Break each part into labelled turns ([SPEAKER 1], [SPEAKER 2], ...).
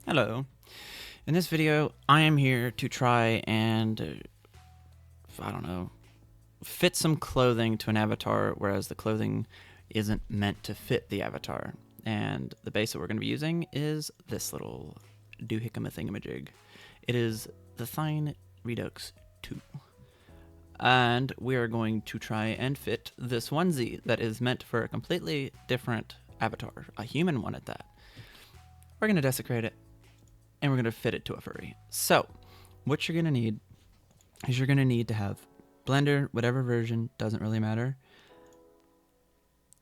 [SPEAKER 1] Hello. In this video, I am here to try and, I don't know, fit some clothing to an avatar, whereas the clothing isn't meant to fit the avatar. And the base that we're going to be using is this little doohickama-thingamajig. It is the Thine Redux 2. And we are going to try and fit this onesie that is meant for a completely different avatar, a human one at that. We're going to desecrate it, and we're going to fit it to a furry. So, what you're going to need is you're going to need to have Blender, whatever version, doesn't really matter.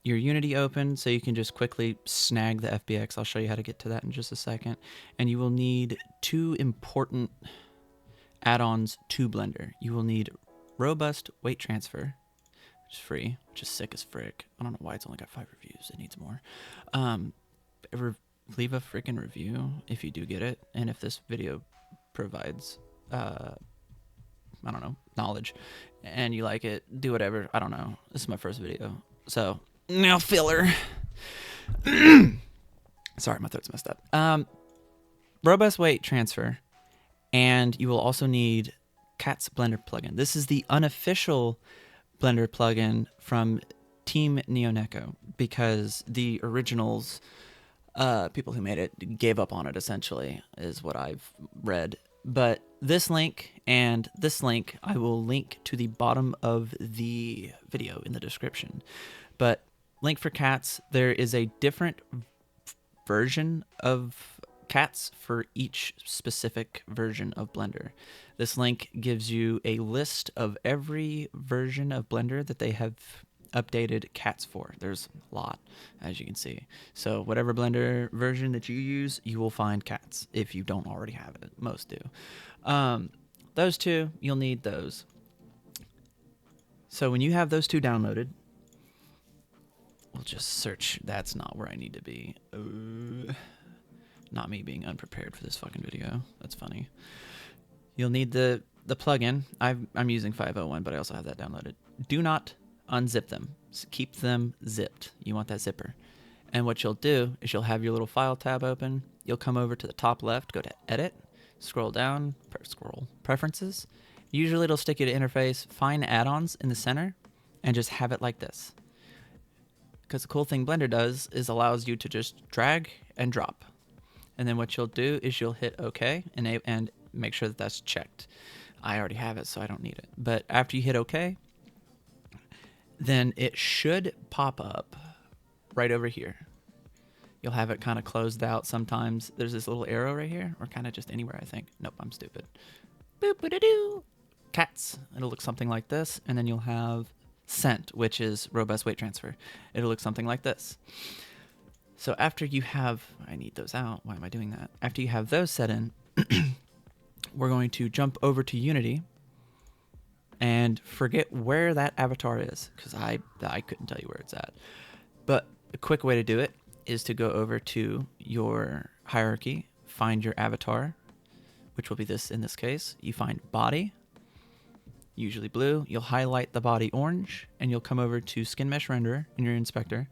[SPEAKER 1] Your Unity open so you can just quickly snag the FBX. I'll show you how to get to that in just a second. And you will need two important add-ons to Blender. You will need Robust Weight Transfer, which is free, which is sick as frick. I don't know why it's only got 5 reviews. It needs more. Leave a freaking review if you do get it, and if this video provides I don't know, knowledge, and you like it, do whatever. I don't know, this is my first video, so now filler. Sorry, my throat's messed up. Robust Weight Transfer, and you will also need Cat's Blender plugin. This is the unofficial Blender plugin from Team Neoneko, because the originals, people who made it gave up on it, essentially, is what I've read. But this link and this link I will link to the bottom of the video in the description. But link for cats, there is a different version of cats for each specific version of Blender. This link gives you a list of every version of Blender that they have updated cats for. There's a lot, as you can see. So whatever Blender version that you use, you will find cats if you don't already have it. Most do. Those two, you'll need those. So when you have those two downloaded, we'll just search. That's not where I need to be. Not me being unprepared for this fucking video. That's funny. You'll need the plugin. I'm using 501, but I also have that downloaded. Do not unzip them. Keep them zipped. You want that zipper. And what you'll do is you'll have your little file tab open. You'll come over to the top left, go to Edit, scroll down, Preferences. Usually it'll stick you to Interface. Find Add-ons in the center and just have it like this. Because the cool thing Blender does is allows you to just drag and drop. And then what you'll do is you'll hit OK and make sure that that's checked. I already have it, so I don't need it. But after you hit OK, then it should pop up right over here. You'll have it kind of closed out sometimes. There's this little arrow right here, or kind of just anywhere, I think. Nope, I'm stupid. Boop-a-doo-doo. Cats. It'll look something like this, and then you'll have Scent, which is Robust Weight Transfer. It'll look something like this. So after you have, I need those out. Why am I doing that? After you have those set in, we're going to jump over to Unity and forget where that avatar is, because I couldn't tell you where it's at. But a quick way to do it is to go over to your hierarchy, find your avatar, which will be this in this case. You find body, usually blue. You'll highlight the body orange, and you'll come over to Skin Mesh Renderer in your inspector,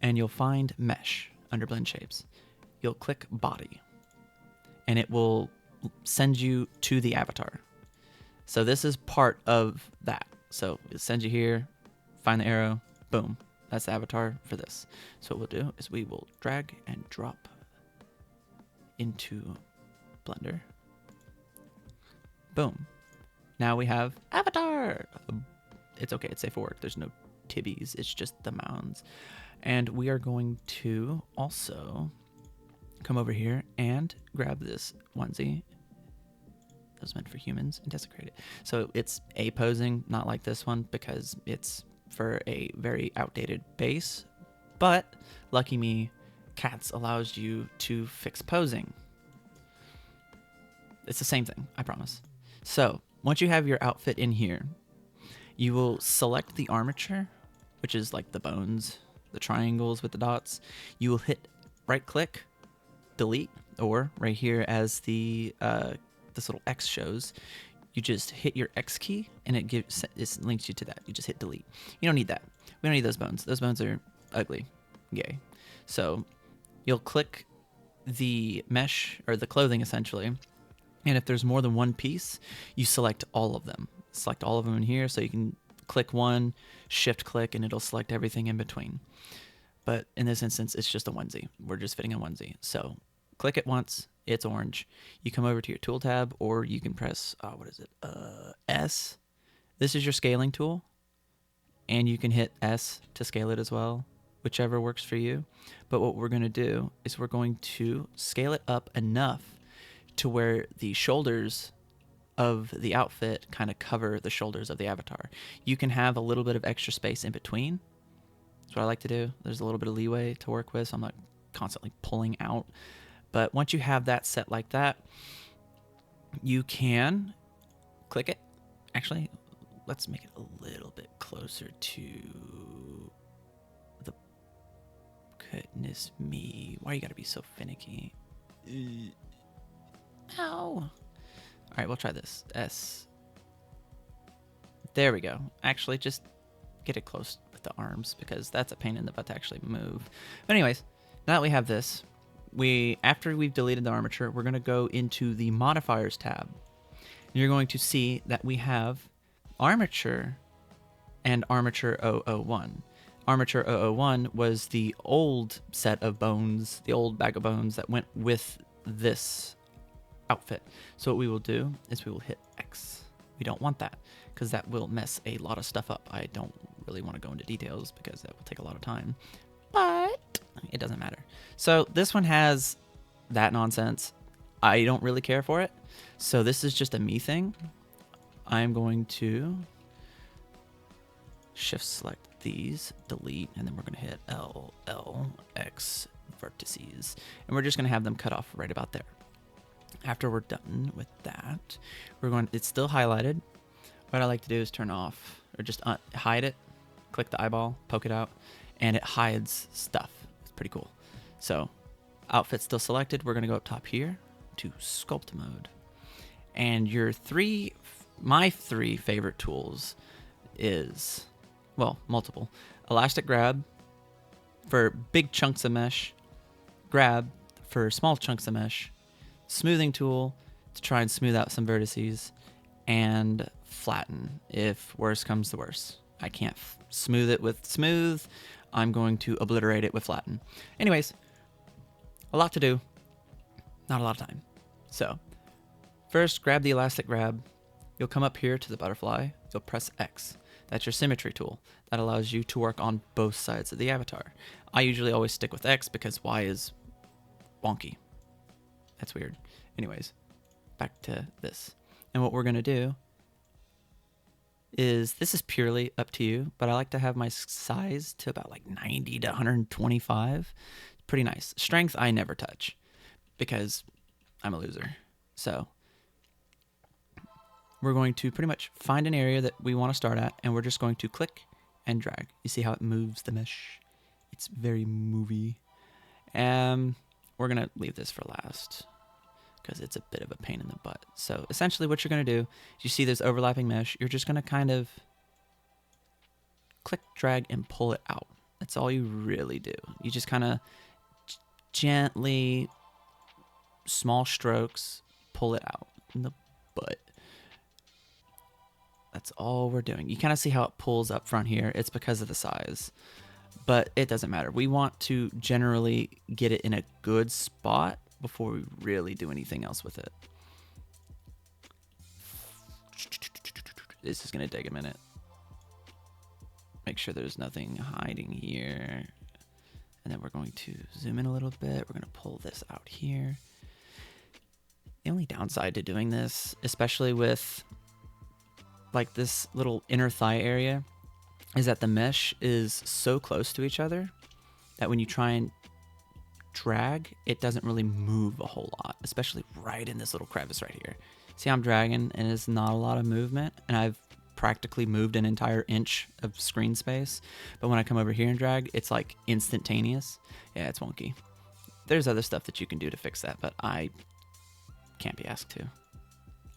[SPEAKER 1] and you'll find Mesh under Blend Shapes. You'll click body, and it will send you to the avatar. So this is part of that. So it sends you here, find the arrow, boom. That's the avatar for this. So what we'll do is we will drag and drop into Blender. Boom. Now we have avatar. It's okay, it's safe for work. There's no tibbies, it's just the mounds. And we are going to also come over here and grab this onesie. That's meant for humans, and desecrate it. So it's A posing, not like this one, because it's for a very outdated base. But lucky me, cats allows you to fix posing. It's the same thing, I promise. So once you have your outfit in here, you will select the armature, which is like the bones, the triangles with the dots. You will hit right click, delete, or right here as the this little X shows, you just hit your X key and it links you to that. You just hit delete. You don't need that. We don't need those bones. Those bones are ugly, gay. So you'll click the mesh or the clothing essentially. And if there's more than one piece, you select all of them. Select all of them in here, so you can click one, shift click, and it'll select everything in between. But in this instance, it's just a onesie. We're just fitting a onesie. So click it once, it's orange. You come over to your tool tab, or you can press, S. This is your scaling tool, and you can hit S to scale it as well, whichever works for you. But what we're going to do is we're going to scale it up enough to where the shoulders of the outfit kind of cover the shoulders of the avatar. You can have a little bit of extra space in between. That's what I like to do. There's a little bit of leeway to work with, so I'm not constantly pulling out. But once you have that set like that, you can click it. Actually, let's make it a little bit closer to the... Goodness me. Why you gotta be so finicky? Ow. All right, we'll try this. S. There we go. Actually, just get it close with the arms, because that's a pain in the butt to actually move. But anyways, now that we have this, after we've deleted the armature, we're going to go into the modifiers tab. You're going to see that we have armature and armature 001. Armature 001 was the old set of bones, the old bag of bones that went with this outfit. So what we will do is we will hit X. We don't want that, because that will mess a lot of stuff up. I don't really want to go into details because that will take a lot of time, but it doesn't matter. So this one has that nonsense. I don't really care for it. So this is just a me thing. I'm going to shift select these, delete, and then we're going to hit L, L, X vertices. And we're just going to have them cut off right about there. After we're done with that, it's still highlighted. What I like to do is turn off, or just hide it, click the eyeball, poke it out, and it hides stuff. It's pretty cool. So outfit still selected. We're going to go up top here to sculpt mode. And my three favorite tools is, well, multiple. Elastic grab for big chunks of mesh, grab for small chunks of mesh, smoothing tool to try and smooth out some vertices, and flatten if worse comes to worse. I can't smooth it with smooth. I'm going to obliterate it with flatten. Anyways, a lot to do, not a lot of time. So first, grab the elastic grab. You'll come up here to the butterfly. You'll press X. That's your symmetry tool. That allows you to work on both sides of the avatar. I usually always stick with X because Y is wonky. That's weird. Anyways, back to this. And what we're going to do is, this is purely up to you, but I like to have my size to about like 90 to 125. Pretty nice. Strength, I never touch because I'm a loser. So we're going to pretty much find an area that we want to start at, and we're just going to click and drag. You see how it moves the mesh? It's very movie. We're going to leave this for last because it's a bit of a pain in the butt. So essentially what you're going to do is, you see this overlapping mesh, you're just going to kind of click, drag, and pull it out. That's all you really do. You just kind of gently, small strokes, pull it out in the butt. That's all we're doing. You kind of see how it pulls up front here. It's because of the size, but it doesn't matter. We want to generally get it in a good spot before we really do anything else with it. This is going to take a minute. Make sure there's nothing hiding here. And then we're going to zoom in a little bit. We're going to pull this out here. The only downside to doing this, especially with like this little inner thigh area, is that the mesh is so close to each other that when you try and drag, it doesn't really move a whole lot, especially right in this little crevice right here. See how I'm dragging and it's not a lot of movement, and I've practically moved an entire inch of screen space. But when I come over here and drag, it's like instantaneous. Yeah, it's wonky. There's other stuff that you can do to fix that, but I can't be asked to.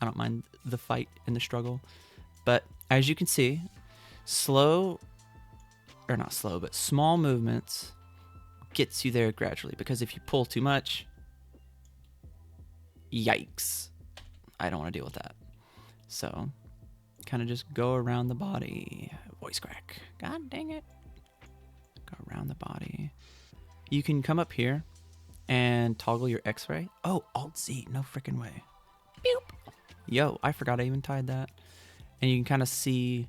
[SPEAKER 1] I don't mind the fight and the struggle. But as you can see, small movements gets you there gradually, because if you pull too much, Yikes. I don't want to deal with that. So, kind of just go around the body. Voice crack. God dang it. Go around the body. You can come up here and toggle your x-ray. Oh, Alt-Z. No freaking way. Boop. Yo, I forgot I even tied that. And you can kind of see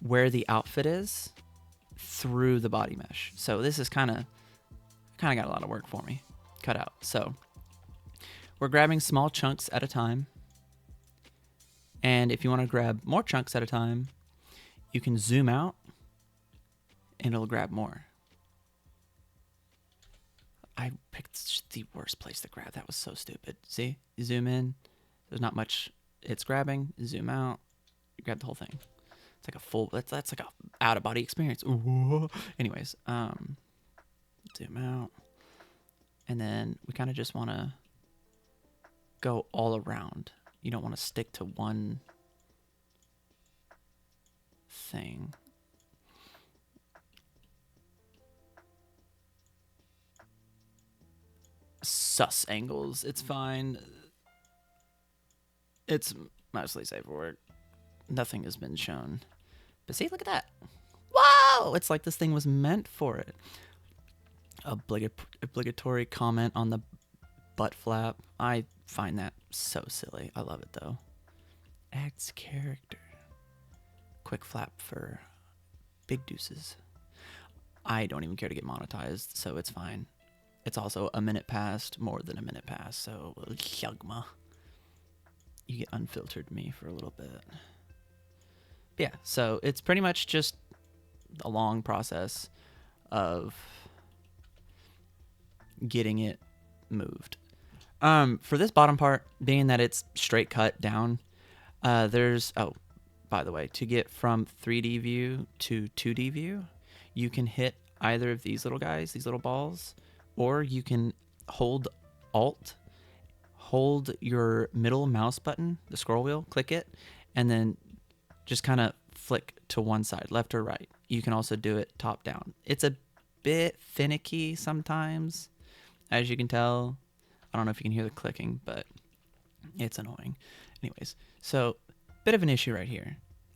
[SPEAKER 1] where the outfit is through the body mesh. So this is kind of got a lot of work for me cut out. So we're grabbing small chunks at a time. And if you want to grab more chunks at a time, you can zoom out and it'll grab more. I picked the worst place to grab. That was so stupid. See, you zoom in, there's not much it's grabbing. Zoom out, you grab the whole thing. It's like a full, that's like a out of body experience. Ooh. Anyways, zoom out. And then we kind of just want to go all around. You don't want to stick to one thing. Sus angles, it's fine. It's mostly safe for work. Nothing has been shown. But see, look at that. Wow! It's like this thing was meant for it. Obligatory comment on the butt flap. I find that so silly. I love it though. Acts character. Quick flap for big deuces. I don't even care to get monetized, so it's fine. It's also a minute past, more than a minute past, so yugma. You get unfiltered me for a little bit. But yeah, so it's pretty much just a long process of getting it moved. For this bottom part, being that it's straight cut down, there's, oh, by the way, to get from 3D view to 2D view, you can hit either of these little guys, these little balls, or you can hold Alt, hold your middle mouse button, the scroll wheel, click it, and then just kind of flick to one side, left or right. You can also do it top down. It's a bit finicky sometimes, as you can tell. I don't know if you can hear the clicking, but it's annoying. Anyways, so bit of an issue right here.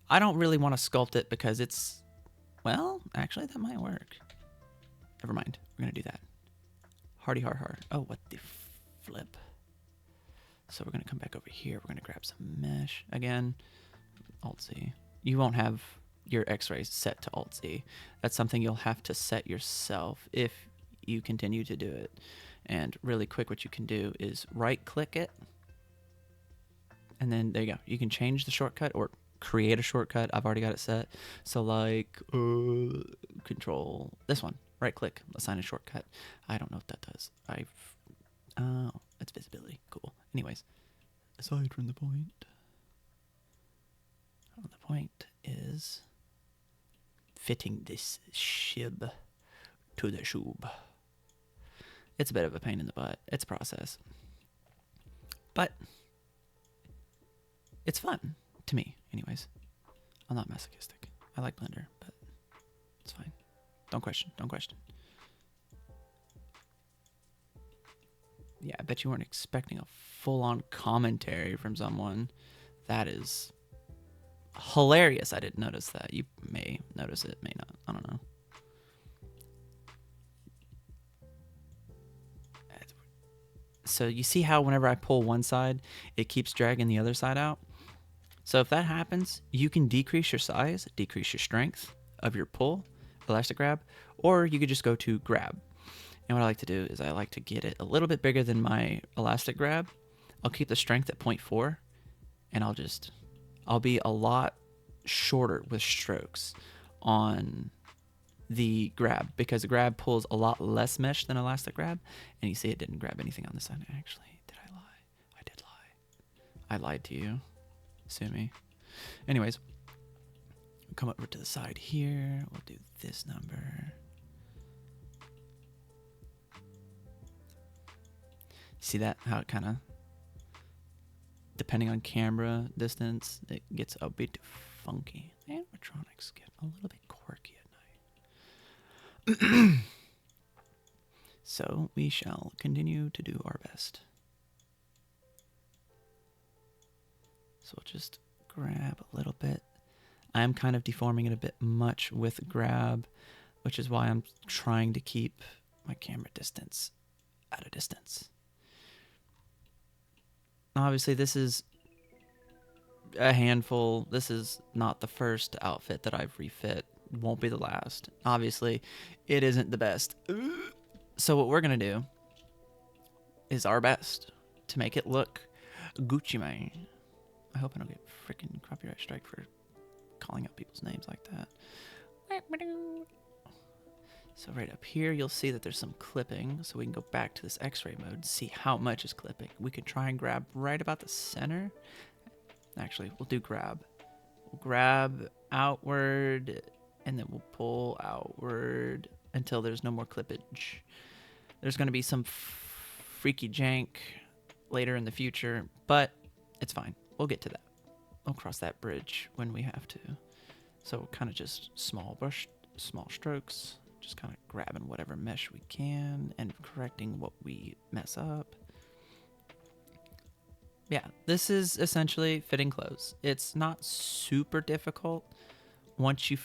[SPEAKER 1] I don't really want to sculpt it because it's, well, actually that might work. Never mind, we're gonna do that. Hardy har har. Oh, what the flip. So we're gonna come back over here. We're gonna grab some mesh again. Alt-Z. You won't have your x-rays set to Alt-Z. That's something you'll have to set yourself if you continue to do it. And really quick, what you can do is right click it. And then there you go. You can change the shortcut or create a shortcut. I've already got it set. So like control this one, right click, assign a shortcut. I don't know what that does. Oh, it's visibility. Cool. Anyways, aside from the point, the point is fitting this shib to the shoob. It's a bit of a pain in the butt. It's a process. But it's fun to me, anyways. I'm not masochistic. I like Blender, but it's fine. Don't question. Don't question. Yeah, I bet you weren't expecting a full-on commentary from someone. That is hilarious. I didn't notice that. You may notice it, may not. I don't know. So you see how whenever I pull one side, it keeps dragging the other side out? So if that happens, you can decrease your size, decrease your strength of your pull, elastic grab, or you could just go to grab. And what I like to do is I like to get it a little bit bigger than my elastic grab. I'll keep the strength at 0.4, and I'll be a lot shorter with strokes on the grab, because the grab pulls a lot less mesh than elastic grab. And you see it didn't grab anything on this side. Actually, did I lie? I did lie. I lied to you. Sue me. Anyways, we'll come over to the side here. We'll do this number. See that? How it kind of, depending on camera distance, it gets a bit funky. Animatronics get a little bit quirky at night. So we shall continue to do our best. So we'll just grab a little bit. I'm kind of deforming it a bit much with grab, which is why I'm trying to keep my camera distance at a distance. Obviously, this is a handful. This is not the first outfit that I've refit. Won't be the last. Obviously, it isn't the best. So what we're going to do is our best to make it look Gucci Mane. I hope I don't get freaking copyright strike for calling out people's names like that. So right up here, you'll see that there's some clipping. So we can go back to this X-ray mode, see how much is clipping. We can try and grab right about the center. Actually, we'll do grab. We'll grab outward, and then we'll pull outward until there's no more clippage. There's going to be some freaky jank later in the future, but it's fine. We'll get to that. We'll cross that bridge when we have to. So kind of just small strokes, just kind of grabbing whatever mesh we can and correcting what we mess up. Yeah, this is essentially fitting clothes. It's not super difficult once you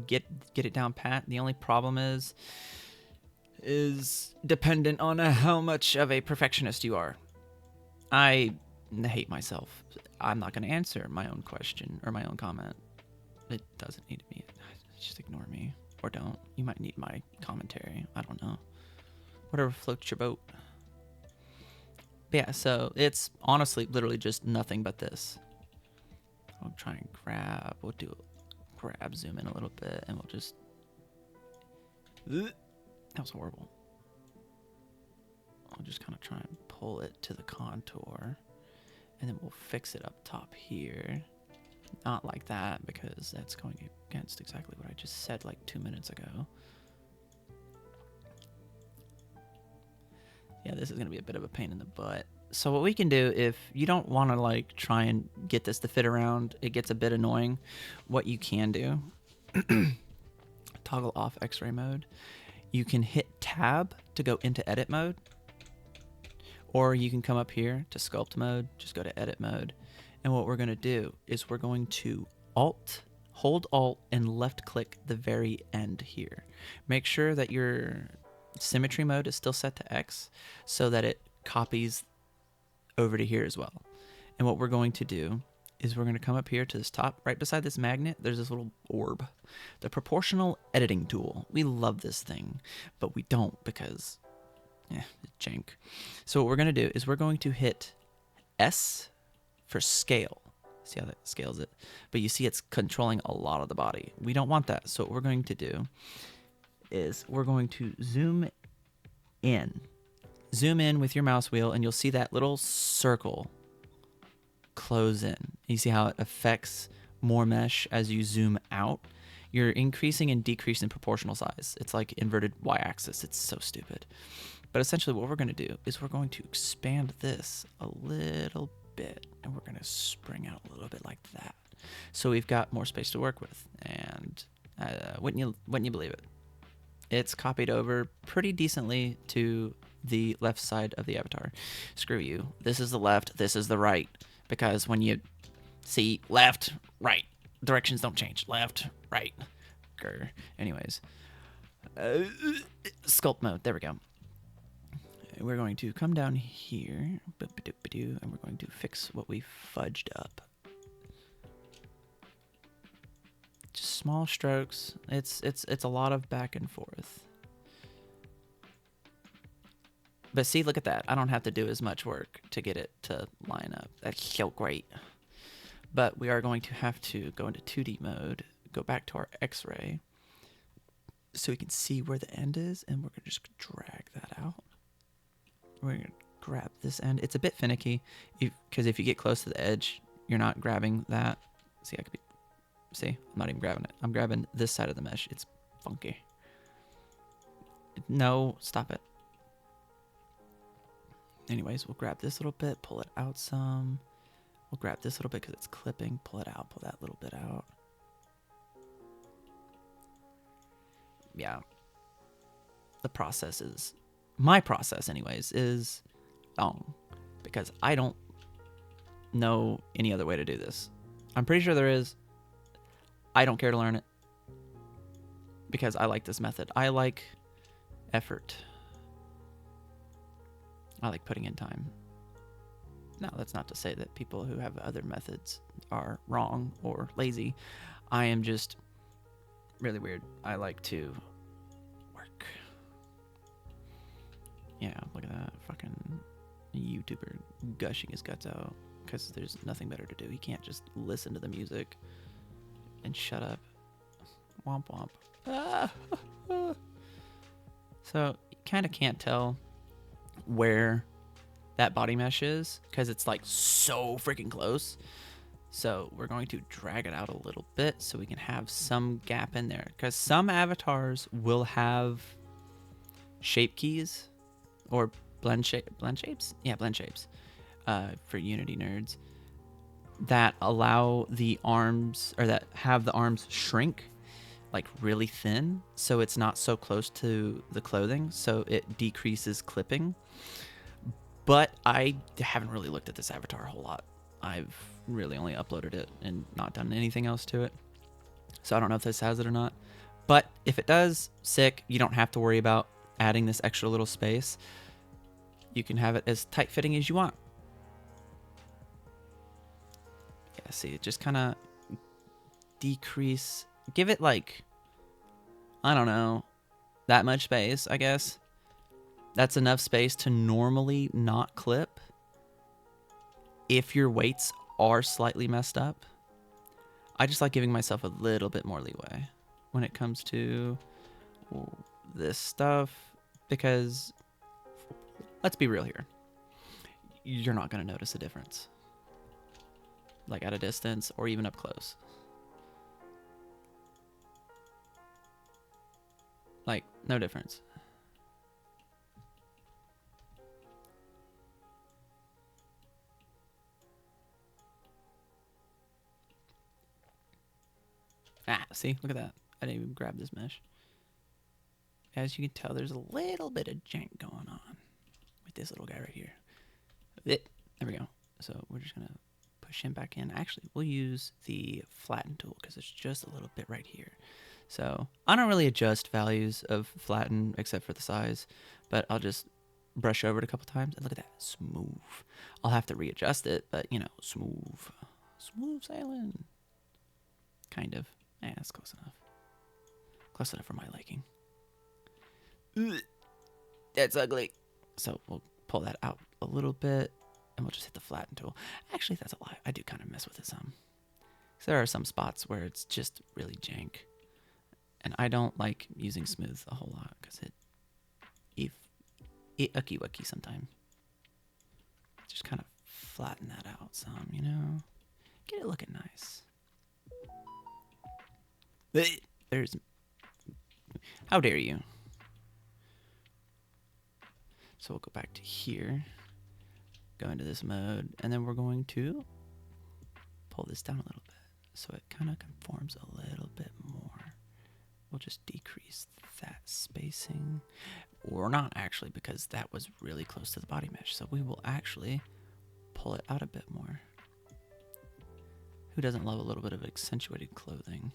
[SPEAKER 1] get it down pat. The only problem is dependent on how much of a perfectionist you are. I hate myself. I'm not going to answer my own question or my own comment. It doesn't need to be. Just ignore me. Or don't. You might need my commentary. I don't know. Whatever floats your boat. But yeah, so it's honestly literally just nothing but this. I'll try and grab. We'll do a grab, zoom in a little bit, and we'll just... That was horrible. I'll just kind of try and pull it to the contour. And then we'll fix it up top here. Not like that, because that's going against exactly what I just said like 2 minutes ago. Yeah, this is going to be a bit of a pain in the butt. So what we can do, if you don't want to like try and get this to fit around, it gets a bit annoying. What you can do, toggle off X-ray mode. You can hit tab to go into edit mode. Or you can come up here to sculpt mode, just go to edit mode. And what we're going to do is we're going to hold Alt and left click the very end here. Make sure that your symmetry mode is still set to X so that it copies over to here as well. And what we're going to do is we're going to come up here to this top, right beside this magnet, there's this little orb. The proportional editing tool. We love this thing, but we don't because, jank. So what we're going to do is we're going to hit S for scale. See how that scales it? But you see it's controlling a lot of the body. We don't want that. So what we're going to do is we're going to zoom in. Zoom in with your mouse wheel and you'll see that little circle close in. You see how it affects more mesh as you zoom out? You're increasing and decreasing proportional size. It's like inverted y-axis. It's so stupid. But essentially what we're going to do is we're going to expand this a little bit and we're going to spring out a little bit like that. So we've got more space to work with. And wouldn't you believe it? It's copied over pretty decently to the left side of the avatar. Screw you. This is the left, this is the right. Because when you see left, right, directions don't change. Left, right. Grr. Anyways. Sculpt mode. There we go. We're going to come down here. And we're going to fix what we fudged up. Just small strokes. It's a lot of back and forth. But see, look at that. I don't have to do as much work to get it to line up. That's so great. But we are going to have to go into 2D mode, go back to our X-ray, so we can see where the end is, and we're going to just drag that out. We're going to grab this end. It's a bit finicky, because if you get close to the edge, you're not grabbing that. See, I'm not even grabbing it. I'm grabbing this side of the mesh. It's funky. No, stop it. Anyways, we'll grab this little bit, pull it out some. We'll grab this little bit because it's clipping, pull it out, pull that little bit out. Yeah. The process is, my process anyways, is long. Because I don't know any other way to do this. I'm pretty sure there is. I don't care to learn it because I like this method. I like effort. I like putting in time. Now, that's not to say that people who have other methods are wrong or lazy. I am just really weird. I like to work. Yeah, look at that fucking YouTuber gushing his guts out because there's nothing better to do. He can't just listen to the music and shut up. Womp womp. Ah. So you kind of can't tell where that body mesh is because it's like so freaking close. So we're going to drag it out a little bit so we can have some gap in there, because some avatars will have shape keys or blend shapes. Yeah, blend shapes for Unity nerds that allow the arms, or that have the arms shrink like really thin so it's not so close to the clothing, so it decreases clipping. But I haven't really looked at this avatar a whole lot. I've really only uploaded it and not done anything else to it. So I don't know if this has it or not. But if it does, sick. You don't have to worry about adding this extra little space. You can have it as tight fitting as you want. Yeah, see, it just kind of decrease. Give it like, I don't know, that much space, I guess. That's enough space to normally not clip if your weights are slightly messed up. I just like giving myself a little bit more leeway when it comes to this stuff, because let's be real here. You're not going to notice a difference, like at a distance or even up close. Like, no difference. Ah, see? Look at that. I didn't even grab this mesh. As you can tell, there's a little bit of jank going on with this little guy right here. There we go. So we're just going to push him back in. Actually, we'll use the flatten tool because it's just a little bit right here. So I don't really adjust values of flatten except for the size, but I'll just brush over it a couple times, and look at that, smooth. I'll have to readjust it, but you know, smooth sailing, kind of. Yeah, that's close enough for my liking. Ugh, that's ugly. So we'll pull that out a little bit, and we'll just hit the flatten tool. Actually, that's a lie. I do kind of mess with it some. So there are some spots where it's just really jank, and I don't like using smooth a whole lot because it ucky wucky sometimes. Just kind of flatten that out some, you know, get it looking nice. There's, how dare you? So we'll go back to here, go into this mode, and then we're going to pull this down a little bit so it kind of conforms a little bit more. We'll just decrease that spacing, or not actually, because that was really close to the body mesh. So we will actually pull it out a bit more. Who doesn't love a little bit of accentuated clothing?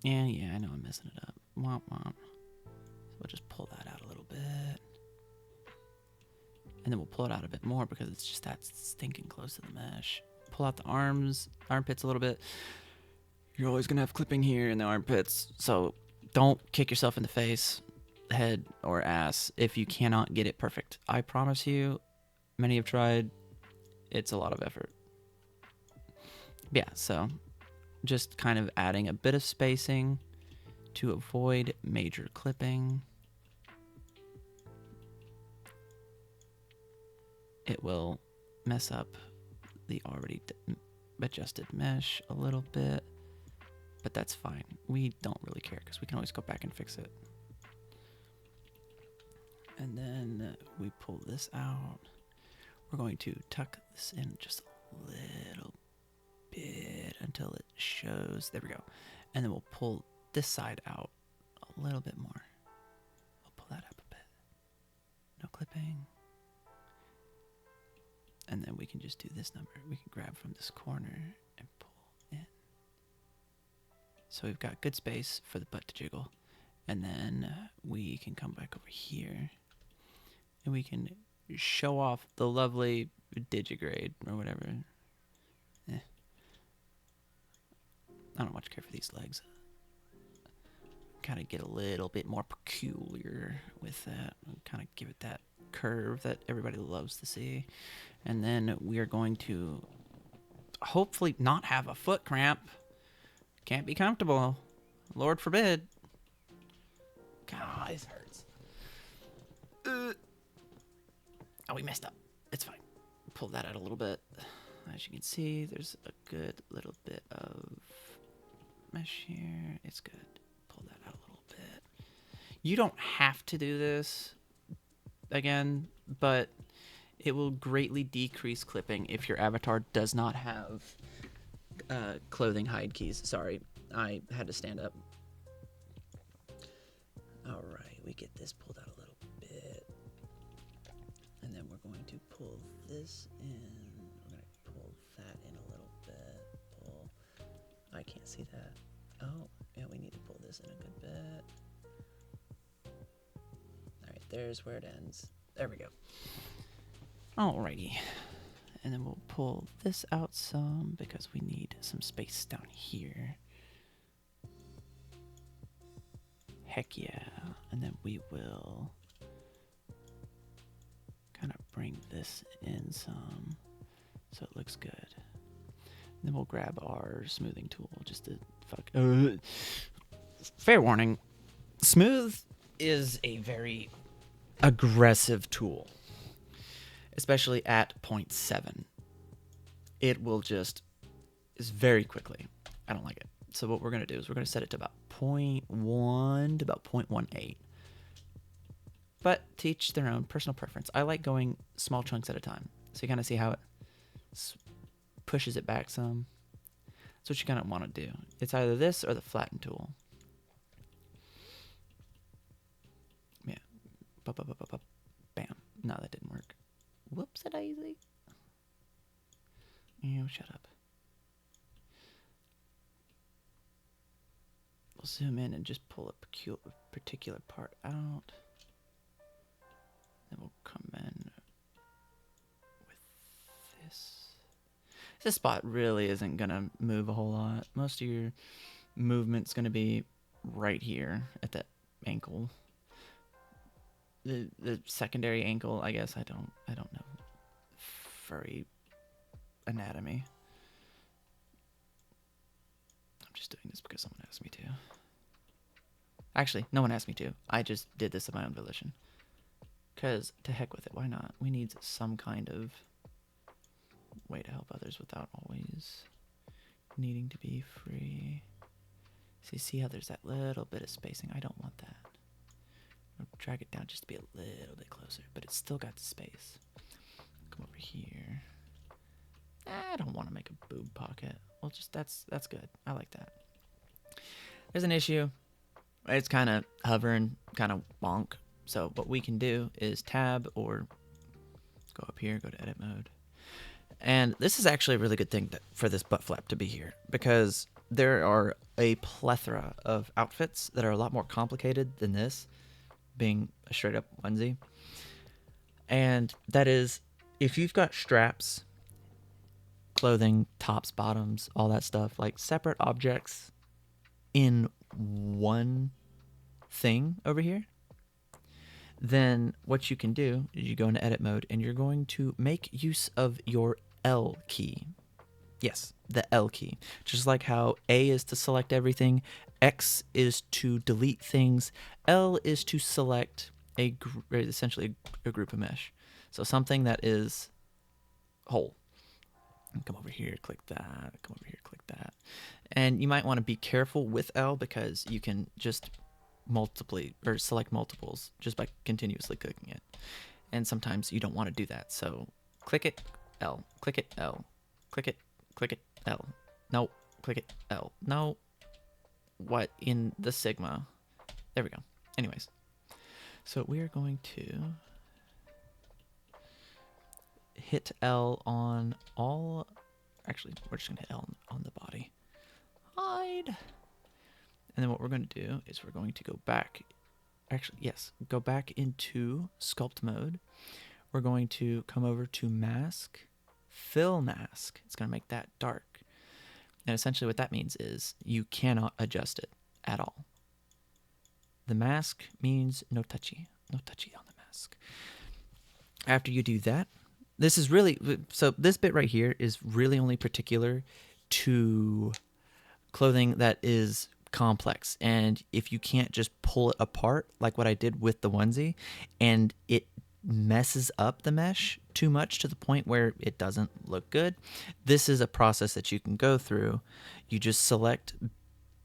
[SPEAKER 1] Yeah, I know I'm messing it up. Womp womp. So we'll just pull that out a little bit. And then we'll pull it out a bit more because it's just that stinking close to the mesh. Pull out the armpits a little bit. You're always going to have clipping here in the armpits, so don't kick yourself in the face, head, or ass if you cannot get it perfect. I promise you, many have tried. It's a lot of effort. Yeah, so just kind of adding a bit of spacing to avoid major clipping. It will mess up the already adjusted mesh a little bit, but that's fine. We don't really care because we can always go back and fix it. And then we pull this out. We're going to tuck this in just a little bit until it shows. There we go. And then we'll pull this side out a little bit more. We'll pull that up a bit. No clipping. And then we can just do this number. We can grab from this corner and pull in. So we've got good space for the butt to jiggle. And then we can come back over here. And we can show off the lovely digigrade or whatever. I don't much care for these legs. Kind of get a little bit more peculiar with that. Kind of give it that curve that everybody loves to see. And then we are going to hopefully not have a foot cramp. Can't be comfortable. Lord forbid. God, this hurts. Oh, we messed up. It's fine. Pull that out a little bit. As you can see, there's a good little bit of mesh here. It's good. Pull that out a little bit. You don't have to do this again, but it will greatly decrease clipping if your avatar does not have clothing hide keys. Sorry, I had to stand up. All right, we get this pulled out a little bit. And then we're going to pull this in. We're going to pull that in a little bit. Pull. I can't see that. Oh, yeah, we need to pull this in a good bit. All right, there's where it ends. There we go. Alrighty. And then we'll pull this out some because we need some space down here. Heck yeah. And then we will kind of bring this in some so it looks good. And then we'll grab our smoothing tool just to fair warning, smooth is a very aggressive tool, especially at 0.7. It will just is very quickly. I don't like it. So what we're going to do is we're going to set it to about 0.1 to about 0.18. But to each their own personal preference. I like going small chunks at a time. So you kind of see how it pushes it back some. That's what you kind of want to do. It's either this or the flatten tool. Yeah. Bam. No, that didn't work. Whoops-a-daisy. You shut up. We'll zoom in and just pull a particular part out. Then we'll come in with this. This spot really isn't going to move a whole lot. Most of your movement's going to be right here at that ankle. The secondary ankle, I guess, I don't know furry anatomy. I'm just doing this because someone asked me to. Actually, no one asked me to. I just did this of my own volition. Because, to heck with it, why not? We need some kind of way to help others without always needing to be free. See how there's that little bit of spacing? I don't want that. I'll drag it down just to be a little bit closer, but it's still got the space. Come over here. I don't want to make a boob pocket. Well, just that's good. I like that. There's an issue. It's kind of hovering, kind of bonk. So what we can do is tab or go up here, go to edit mode. And this is actually a really good thing for this butt flap to be here because there are a plethora of outfits that are a lot more complicated than this being a straight up onesie. And that is if you've got straps, clothing, tops, bottoms, all that stuff, like separate objects in one thing over here, then what you can do is you go into edit mode and you're going to make use of your L key. Yes, the L key. Just like how A is to select everything, X is to delete things, L is to select essentially a group of mesh. So something that is whole. Come over here, click that, come over here, click that. And you might want to be careful with L because you can just select multiples just by continuously clicking it. And sometimes you don't want to do that. So click it, L, click it, L, click it, L. No, click it, L. No. What in the Sigma? There we go. Anyways, so we are going to hit L on all. Actually, we're just gonna hit L on the body. Hide. And then what we're going to do is we're going to go back. Actually, yes, go back into sculpt mode. We're going to come over to mask, fill mask. It's going to make that dark. And essentially what that means is you cannot adjust it at all. The mask means no touchy on the mask. After you do that, this is really, so this bit right here is really only particular to clothing that is complex. And if you can't just pull it apart like what I did with the onesie and it messes up the mesh too much to the point where it doesn't look good, this is a process that you can go through. You just select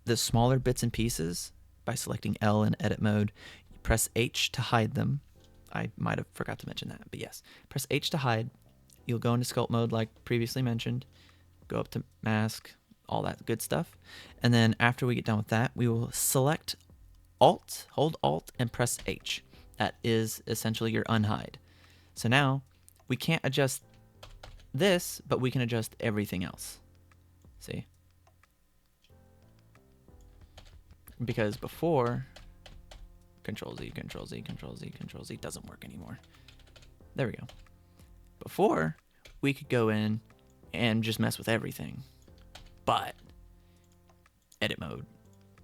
[SPEAKER 1] the smaller bits and pieces by selecting L in edit mode. You press H to hide them. I might have forgot to mention that, but yes, press H to hide. You'll go into sculpt mode like previously mentioned, go up to mask, all that good stuff. And then after we get done with that, we will select Alt, hold Alt and press H. That is essentially your unhide. So now we can't adjust this, but we can adjust everything else. See? Because before, Control Z, Control Z, Control Z, Control Z doesn't work anymore. There we go. Before, we could go in and just mess with everything. But edit mode,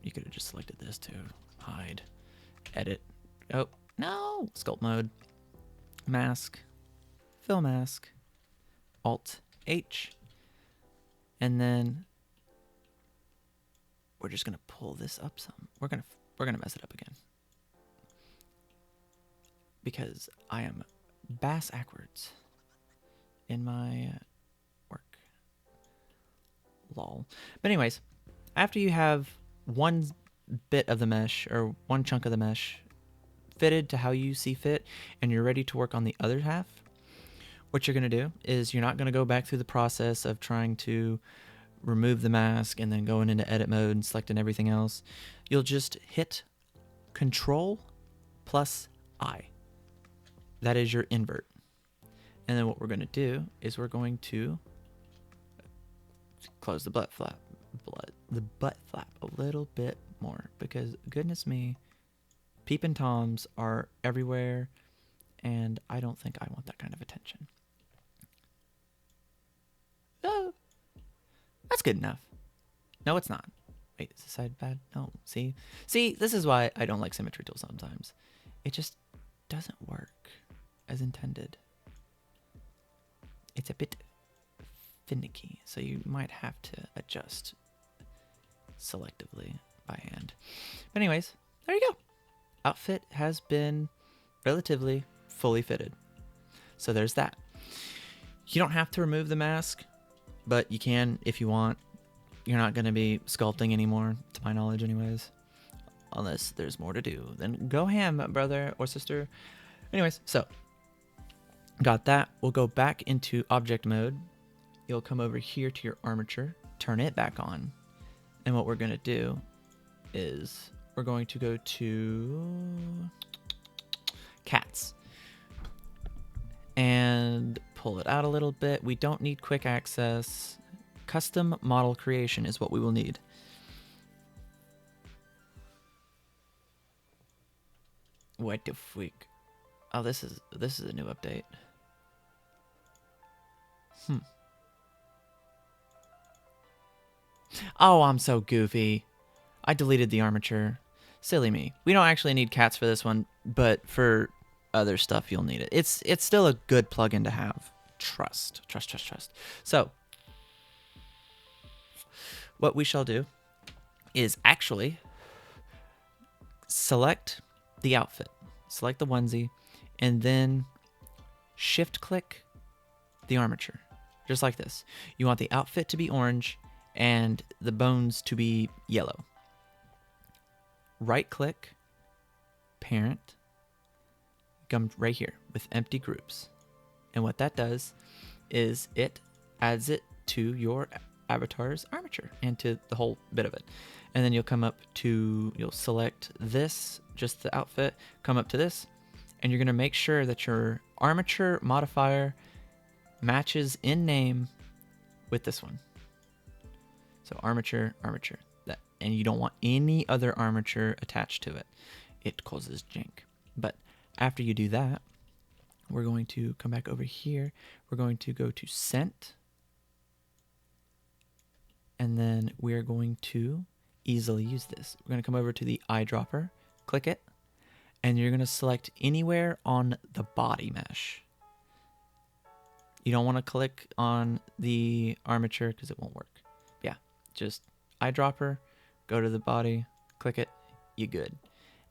[SPEAKER 1] you could have just selected this too. Hide, edit. Oh, no. Sculpt mode, mask, fill mask, Alt H. And then we're just going to pull this up some. We're going to mess it up again. Because I am bass backwards in my work. Lol. But anyways, after you have one bit of the mesh or one chunk of the mesh fitted to how you see fit and you're ready to work on the other half, what you're going to do is you're not going to go back through the process of trying to remove the mask and then going into edit mode and selecting everything else. You'll just hit Control plus I. That is your invert. And then what we're going to do is we're going to close the butt flap a little bit more, because goodness me, peeping toms are everywhere and I don't think I want that kind of attention. Oh, that's good enough. No, it's not. Wait, is this side bad? No, see, this is why I don't like symmetry tools sometimes. It just doesn't work as intended. It's a bit finicky, so you might have to adjust selectively by hand. But anyways, there you go. Outfit has been relatively fully fitted. So there's that. You don't have to remove the mask, but you can if you want. You're not going to be sculpting anymore, to my knowledge anyways. Unless there's more to do. Then go ham, brother or sister. Anyways, so got that. We'll go back into object mode. You'll come over here to your armature, turn it back on. And what we're going to do is we're going to go to cats and pull it out a little bit. We don't need quick access. Custom model creation is what we will need. What the freak? Oh, this is a new update. Oh, I'm so goofy. I deleted the armature. Silly me. We don't actually need cats for this one, but for other stuff you'll need it. It's still a good plugin to have. Trust. So, what we shall do is actually select the outfit. Select the onesie, and then shift click the armature. Just like this. You want the outfit to be orange and the bones to be yellow. Right click, parent, come right here with empty groups. And what that does is it adds it to your avatar's armature and to the whole bit of it. And then you'll come up to, you'll select this, just the outfit, come up to this, and you're going to make sure that your armature modifier matches in name with this one. So armature, armature. That, and you don't want any other armature attached to it. It causes jank. But after you do that, we're going to come back over here. We're going to go to scent. And then we're going to easily use this. We're going to come over to the eyedropper, click it, and you're going to select anywhere on the body mesh. You don't want to click on the armature because it won't work. Yeah, just eyedropper, go to the body, click it, you good.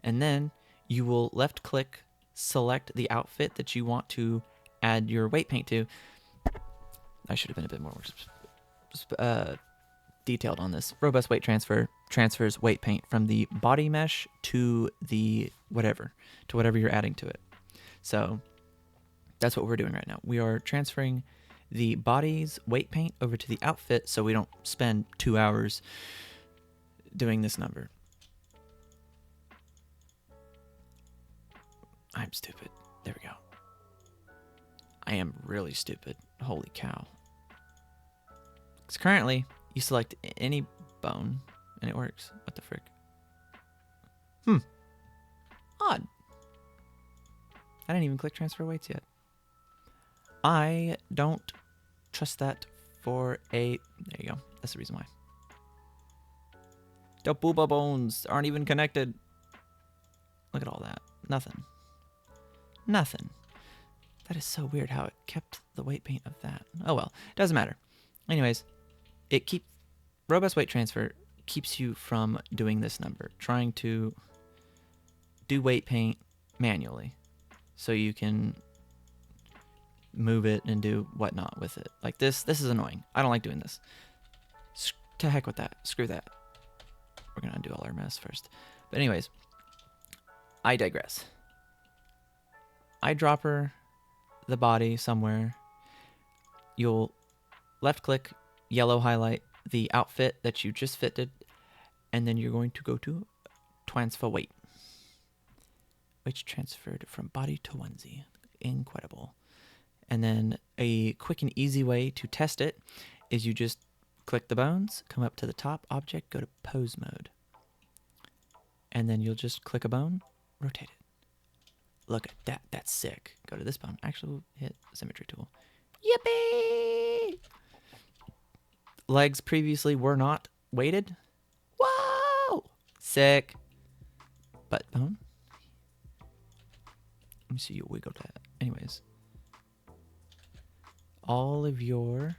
[SPEAKER 1] And then you will left click, select the outfit that you want to add your weight paint to. I should have been a bit more detailed on this. Robust weight transfer transfers weight paint from the body mesh to the whatever you're adding to it. So that's what we're doing right now. We are transferring the body's weight paint over to the outfit so we don't spend 2 hours doing this number. I'm stupid. There we go. I am really stupid. Holy cow. Because currently, you select any bone, and it works. What the frick? Odd. I didn't even click transfer weights yet. I don't trust that for a... There you go. That's the reason why. The booba bones aren't even connected. Look at all that. Nothing. Nothing. That is so weird how it kept the weight paint of that. Oh well. Doesn't matter. Anyways, robust weight transfer keeps you from doing this number, trying to do weight paint manually so you can move it and do whatnot with it. Like this is annoying. I don't like doing this. To heck with that. Screw that. We're going to undo all our mess first. But anyways, I digress. Eyedropper the body somewhere. You'll left click, yellow highlight the outfit that you just fitted, and then you're going to go to transfer weight, which transferred from body to onesie. Incredible. And then a quick and easy way to test it is you just click the bones, come up to the top object, go to pose mode, and then you'll just click a bone, rotate it. Look at that. That's sick. Go to this bone. Actually, we'll hit symmetry tool. Yippee! Legs previously were not weighted. Whoa! Sick. Butt bone. Let me see you wiggle that. Anyways. All of your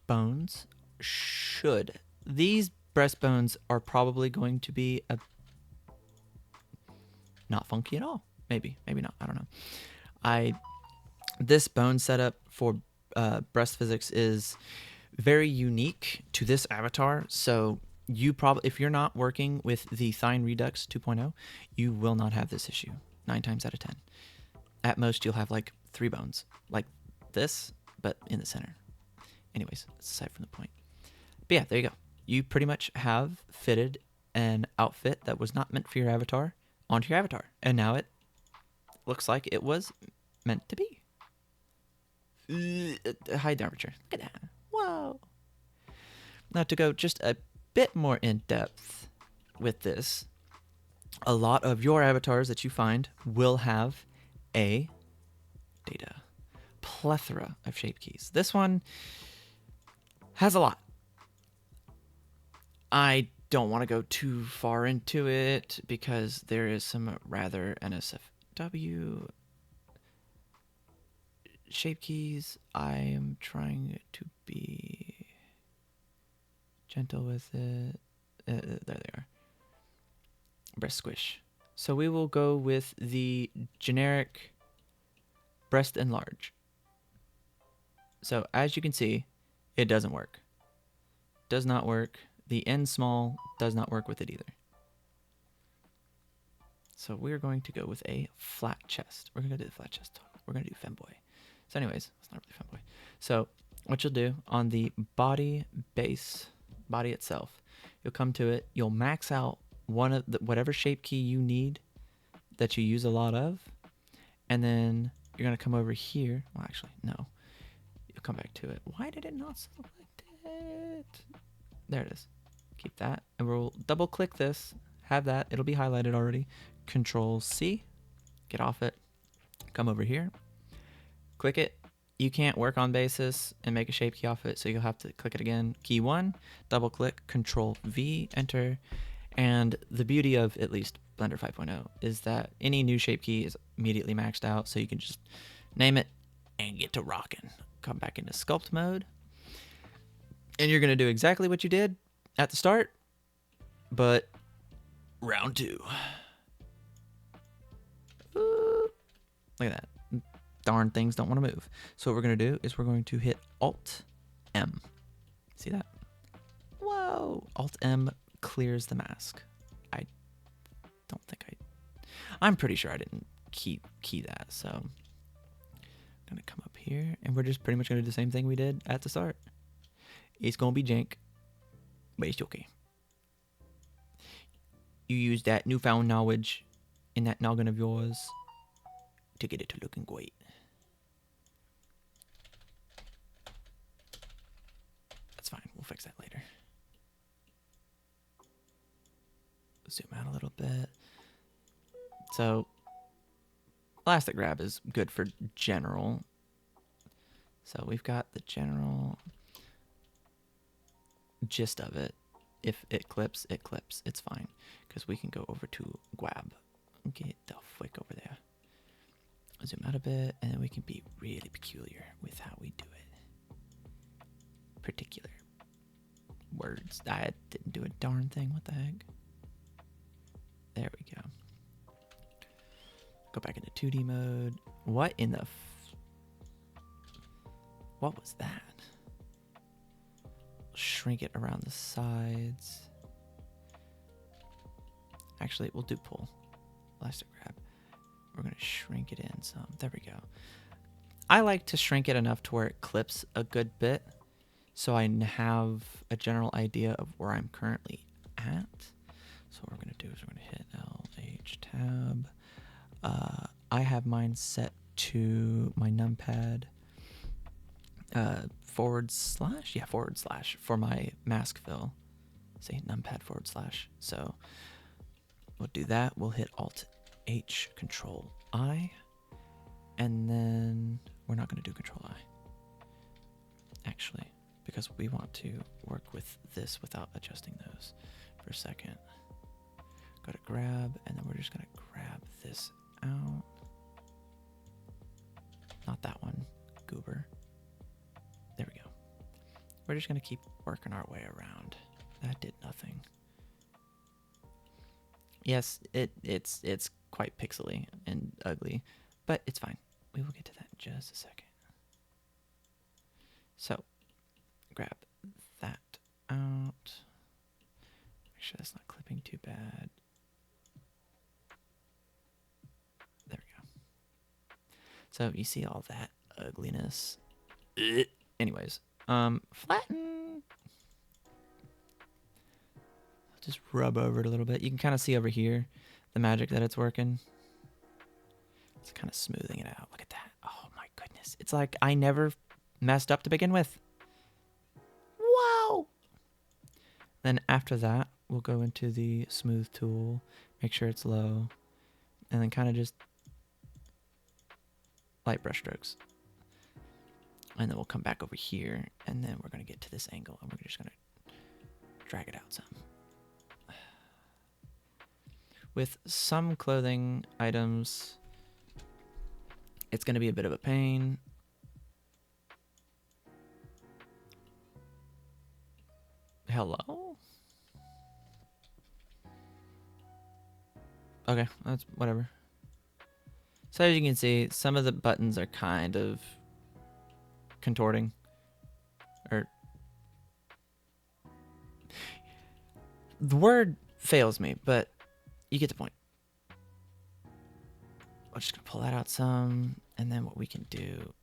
[SPEAKER 1] bones should. These breastbones are probably going to be not funky at all. Maybe not. I don't know. This bone setup for breast physics is very unique to this avatar. So you probably, if you're not working with the Thine Redux 2.0, you will not have this issue 9 times out of 10. At most, you'll have like 3 bones, like this, but in the center. Anyways, that's aside from the point. But yeah, there you go. You pretty much have fitted an outfit that was not meant for your avatar onto your avatar, and now it looks like it was meant to be. Hide the armature. Look at that. Whoa. Now to go just a bit more in depth with this, a lot of your avatars that you find will have a plethora of shape keys. This one has a lot. I don't want to go too far into it because there is some rather NSFW shape keys. I am trying to be gentle with it. There they are. Breast squish. So we will go with the generic breast enlarge. So as you can see, it doesn't work. Does not work. The N small does not work with it either. So we're going to go with a flat chest. We're going to do the flat chest. We're going to do femboy. So anyways, it's not really femboy. So what you'll do on the body itself, you'll come to it. You'll max out one of whatever shape key you need that you use a lot of. And then you're going to come over here. Well, actually, no. come back to it. Why did it not select it? There it is. Keep that. And we'll double click this. Have that. It'll be highlighted already. Control C. Get off it. Come over here. Click it. You can't work on basis and make a shape key off it, so you'll have to click it again. Key 1. Double click. Control V. Enter. And the beauty of at least Blender 5.0 is that any new shape key is immediately maxed out, so you can just name it and get to rocking. Come back into sculpt mode. And you're going to do exactly what you did at the start, but round 2. Look at that. Darn things don't want to move. So what we're going to do is we're going to hit Alt-M. See that? Whoa! Alt-M clears the mask. I don't think I'm pretty sure I didn't key that, so I'm going to come up here, and we're just pretty much going to do the same thing we did at the start. It's going to be jank, but it's okay. You use that newfound knowledge in that noggin of yours to get it to looking great. That's fine. We'll fix that later. Zoom out a little bit. So, plastic grab is good for general. So we've got the general gist of it. If it clips, it clips. It's fine. Because we can go over to grab. Get the flick over there. Zoom out a bit, and then we can be really peculiar with how we do it. Particular. Words. I didn't do a darn thing. What the heck? There we go. Go back into 2D mode. What in the what was that? Shrink it around the sides. Actually, we'll do pull. Elastic grab. We're going to shrink it in some. There we go. I like to shrink it enough to where it clips a good bit, so I have a general idea of where I'm currently at. So what we're going to do is we're going to hit LH tab. I have mine set to my numpad / yeah, / for my mask fill. Say numpad /. So we'll do that. We'll hit Alt H Control I, and then we're not going to do Control I actually, because we want to work with this without adjusting those for a second. Go to grab, and then we're just going to grab this out. Not that one, goober. There we go. We're just going to keep working our way around. That did nothing. Yes, it's quite pixely and ugly, but it's fine. We will get to that in just a second. So, grab that out. Make sure that's not clipping too bad. There we go. So you see all that ugliness. Anyways, flatten. Just rub over it a little bit. You can kind of see over here the magic that it's working. It's kind of smoothing it out. Look at that. Oh my goodness. It's like I never messed up to begin with. Wow. Then after that, we'll go into the smooth tool, make sure it's low, and then kind of just light brush strokes. And then we'll come back over here, and then we're going to get to this angle, and we're just going to drag it out some. With some clothing items, it's going to be a bit of a pain. Hello? Okay, that's whatever. So as you can see, some of the buttons are kind of contorting. Or the word fails me, but you get the point. I'm just gonna pull that out some, and then what we can do,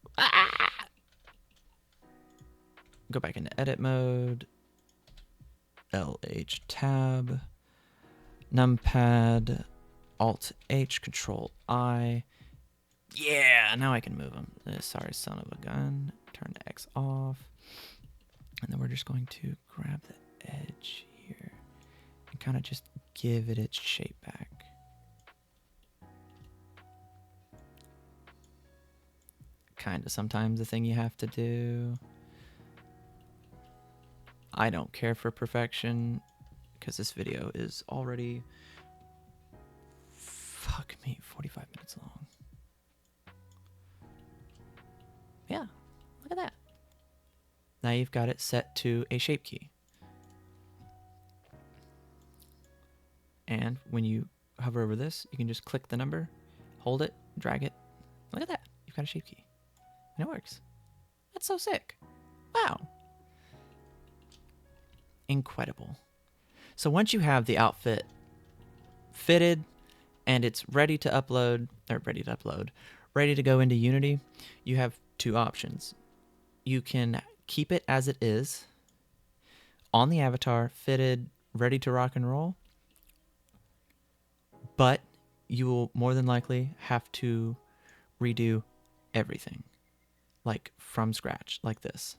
[SPEAKER 1] go back into edit mode, LH tab, numpad, Alt H, Control I. Yeah, now I can move them. Sorry, son of a gun.
[SPEAKER 2] turn the X off. And then we're just going to grab the edge here and kind of just give it its shape back. Kind of sometimes the thing you have to do. I don't care for perfection because this video is already, fuck me, 45 minutes long. Yeah, look at that. Now you've got it set to a shape key. And when you hover over this, you can just click the number, hold it, drag it. Look at that. You've got a shape key. And it works. That's so sick. Wow. Incredible. So once you have the outfit fitted and it's ready to go into Unity, you have two options. You can keep it as it is on the avatar, fitted, ready to rock and roll, but you will more than likely have to redo everything, like from scratch, like this.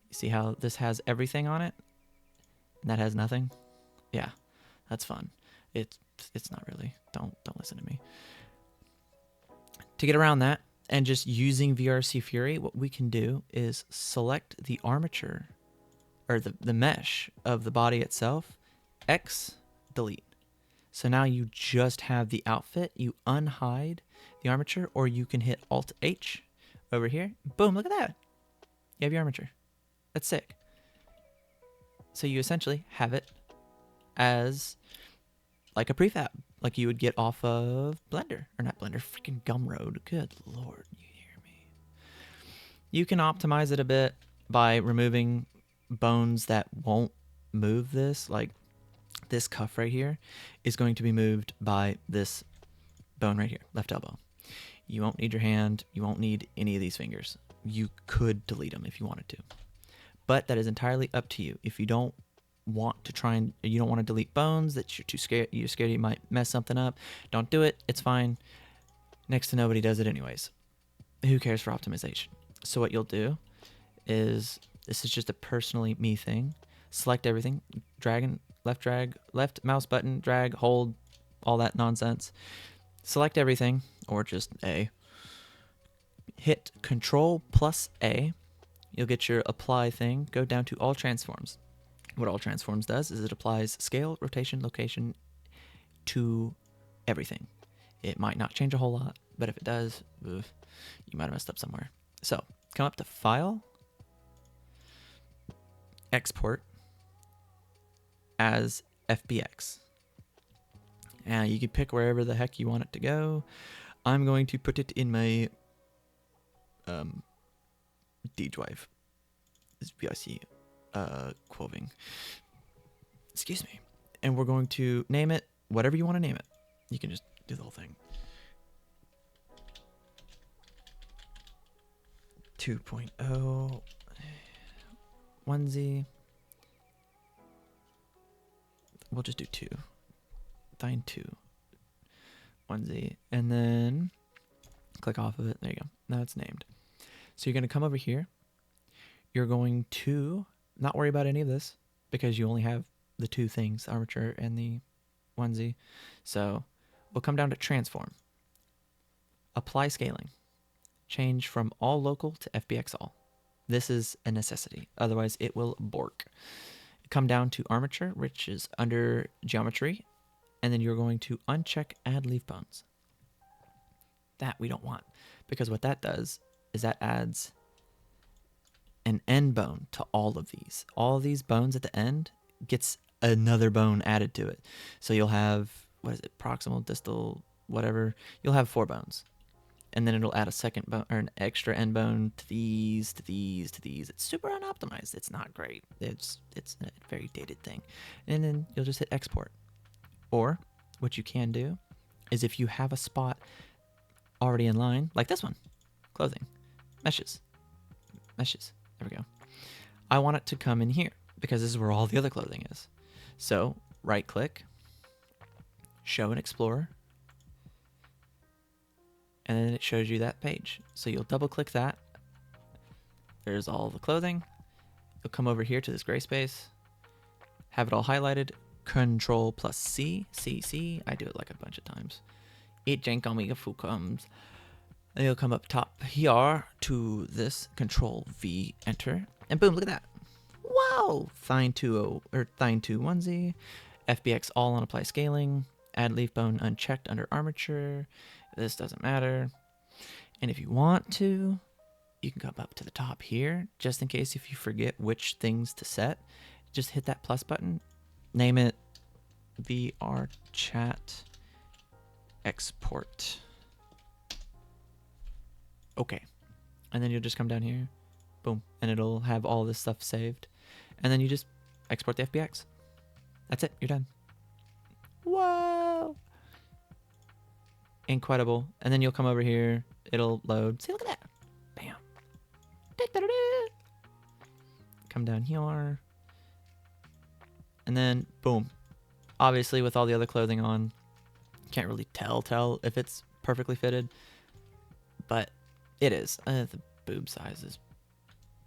[SPEAKER 2] You see how this has everything on it and that has nothing? Yeah, that's fun. It's not really. Don't listen to me. To get around that and just using VRC Fury, what we can do is select the armature or the mesh of the body itself, X, delete. So now you just have the outfit. You unhide the armature, or you can hit Alt H over here. Boom, look at that. You have your armature. That's sick. So you essentially have it as like a prefab, like you would get off of Blender, or not Blender, freaking Gumroad. Good Lord, you hear me. You can optimize it a bit by removing bones that won't move this, like this cuff right here is going to be moved by this bone right here, left elbow. You won't need your hand. You won't need any of these fingers. You could delete them if you wanted to, but that is entirely up to you. If you don't want to try and you don't want to delete bones, that you're scared you might mess something up, don't do it. It's fine. Next to nobody does it anyways. Who cares for optimization? So what you'll do is, this is just a personally me thing. Select everything, drag, left mouse button, drag, hold, all that nonsense. Select everything, or just A. Hit Control plus A. You'll get your apply thing. Go down to all transforms. What all transforms does is it applies scale, rotation, location to everything. It might not change a whole lot, but if it does, you might have messed up somewhere. So come up to File, Export as FBX. And you can pick wherever the heck you want it to go. I'm going to put it in my D drive. This VIC quoving. Excuse me. And we're going to name it whatever you want to name it. You can just do the whole thing. 2.0 onesie. We'll just do 2. Thine 2 onesie, and then click off of it. There you go. Now it's named. So you're going to come over here. You're going to not worry about any of this because you only have the two things, the armature and the onesie. So we'll come down to transform. Apply scaling. Change from all local to FBX all. This is a necessity. Otherwise it will bork. Come down to armature, which is under geometry. And then you're going to uncheck add leaf bones. That we don't want, because what that does is that adds an end bone to all of these. All of these bones at the end gets another bone added to it. So you'll have, what is it, proximal, distal, whatever. You'll have 4 bones. And then it'll add a second bone, or an extra end bone to these, to these, to these. It's super unoptimized. It's not great. It's a very dated thing. And then you'll just hit export. Or what you can do is, if you have a spot already in line, like this one, clothing, meshes. There we go. I want it to come in here because this is where all the other clothing is. So right click, show and explorer, and then it shows you that page. So you'll double click that, There's all the clothing. You'll come over here to this gray space, have it all highlighted, Control plus C, C, C. I do it like a bunch of times. It jank on me if who comes. Then you'll come up top here to this, Control V, enter, and boom, look at that. Wow! Thine 2 or Thine 2 onesie, FBX all on apply scaling, add leaf bone unchecked under armature. This doesn't matter. And if you want to, you can come up to the top here, just in case if you forget which things to set. Just hit that plus button, name it VR chat export. Okay. And then you'll just come down here, boom, and it'll have all this stuff saved. And then you just export the FBX. That's it, you're done. Whoa! Incredible. And then you'll come over here, it'll load. See, look at that. Bam. Da-da-da-da. Come down here. And then, boom. Obviously, with all the other clothing on, can't really tell if it's perfectly fitted, but it is. The boob size is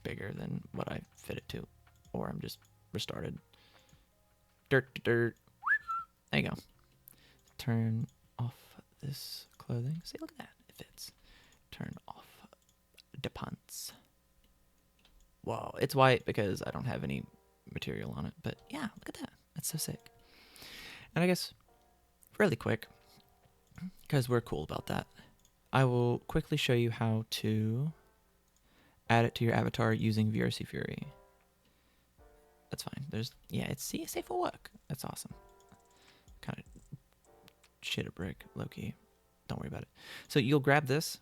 [SPEAKER 2] bigger than what I fit it to, or I'm just restarted. Dirt. There you go. Turn off this clothing. See, look at that. It fits. Turn off the pants. Whoa, it's white because I don't have any material on it, but yeah, look at that. That's so sick. And I guess really quick, because we're cool about that, I will quickly show you how to add it to your avatar using VRC Fury. That's fine. It's safe for work. That's awesome. Kind of shit a brick, low-key. Don't worry about it. So you'll grab this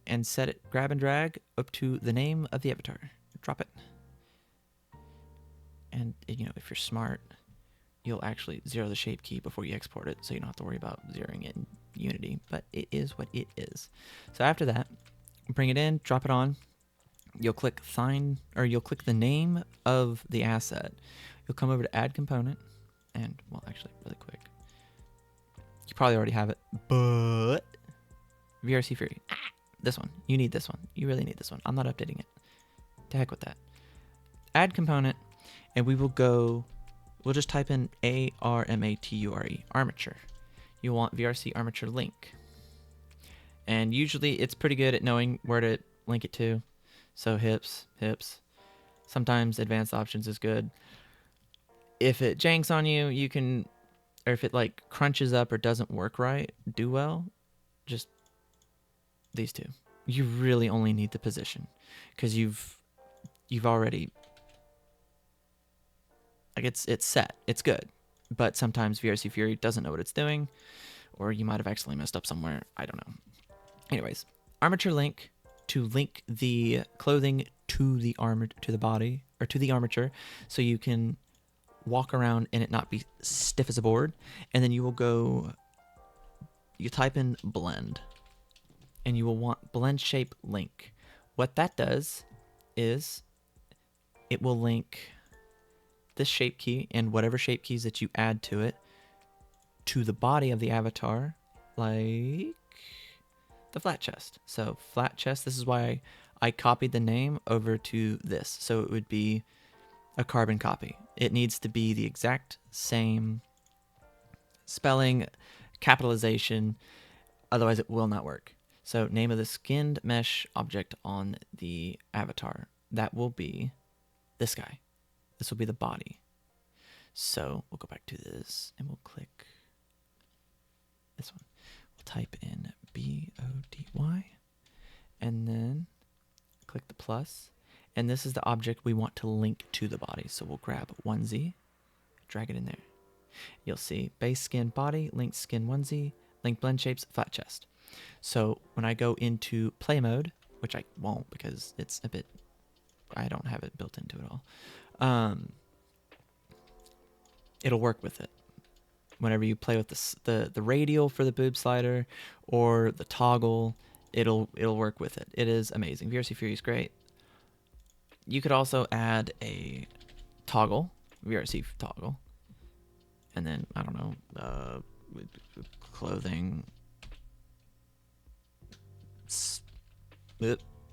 [SPEAKER 2] and set it, grab and drag up to the name of the avatar. Drop it. And, if you're smart, you'll actually zero the shape key before you export it, so you don't have to worry about zeroing it in Unity, but it is what it is. So after that, bring it in, drop it on. You'll click you'll click the name of the asset. You'll come over to add component, and, well, actually, really quick. You probably already have it, but VRC Fury. This one. You need this one. You really need this one. I'm not updating it. To heck with that. Add component, and we'll just type in ARMATURE, armature. You want VRC armature link. And usually it's pretty good at knowing where to link it to. So hips. Sometimes advanced options is good. If it janks on you, or if it like crunches up or doesn't work right, do well, just these two. You really only need the position because you've already, like, it's set. It's good. But sometimes VRC Fury doesn't know what it's doing, or you might have accidentally messed up somewhere. I don't know. Anyways, armature link to link the clothing to the body, or to the armature, so you can walk around and it not be stiff as a board. And then you type in blend, and you will want blend shape link. What that does is it will link this shape key and whatever shape keys that you add to it to the body of the avatar, like the flat chest. So flat chest, this is why I copied the name over to this. So it would be a carbon copy. It needs to be the exact same spelling, capitalization, otherwise it will not work. So name of the skinned mesh object on the avatar. That will be this guy. This will be the body. So we'll go back to this and we'll click this one. We'll type in BODY and then click the plus. And this is the object we want to link to the body. So we'll grab onesie, drag it in there. You'll see base skin body, link skin onesie, link blend shapes, flat chest. So when I go into play mode, which I won't because it's a bit, I don't have it built into it all. It'll work with it. Whenever you play with the radial for the boob slider or the toggle, it'll work with it. It is amazing. VRC Fury is great. You could also add a toggle, VRC toggle, and then I don't know, clothing.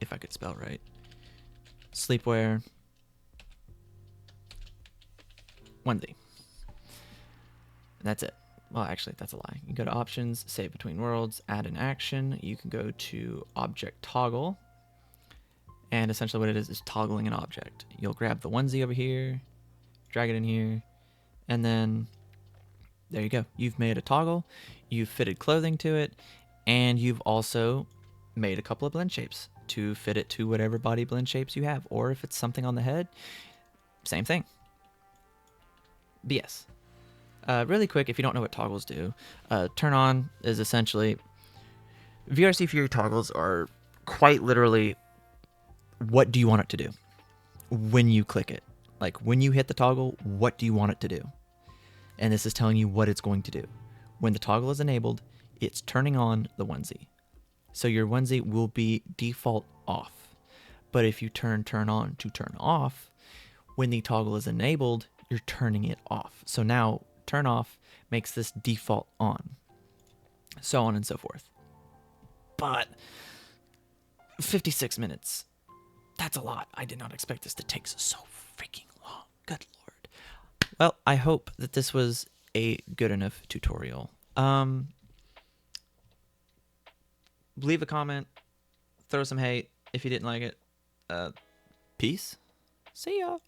[SPEAKER 2] if I could spell right. Sleepwear onesie. That's it. Well, actually, that's a lie. You go to options, save between worlds, add an action. You can go to object toggle. And essentially what it is toggling an object. You'll grab the onesie over here, drag it in here, and then there you go. You've made a toggle, you've fitted clothing to it, and you've also made a couple of blend shapes to fit it to whatever body blend shapes you have. Or if it's something on the head, same thing. But yes. Really quick, if you don't know what toggles do, turn on is essentially... VRC Fury toggles are quite literally, what do you want it to do when you click it? Like when you hit the toggle, what do you want it to do? And this is telling you what it's going to do. When the toggle is enabled, it's turning on the onesie. So your onesie will be default off. But if you turn on to turn off, when the toggle is enabled, you're turning it off. So now turn off makes this default on. So on and so forth. But 56 minutes. That's a lot. I did not expect this to take so freaking long. Good Lord. Well, I hope that this was a good enough tutorial. Leave a comment. Throw some hate if you didn't like it. Peace. See ya.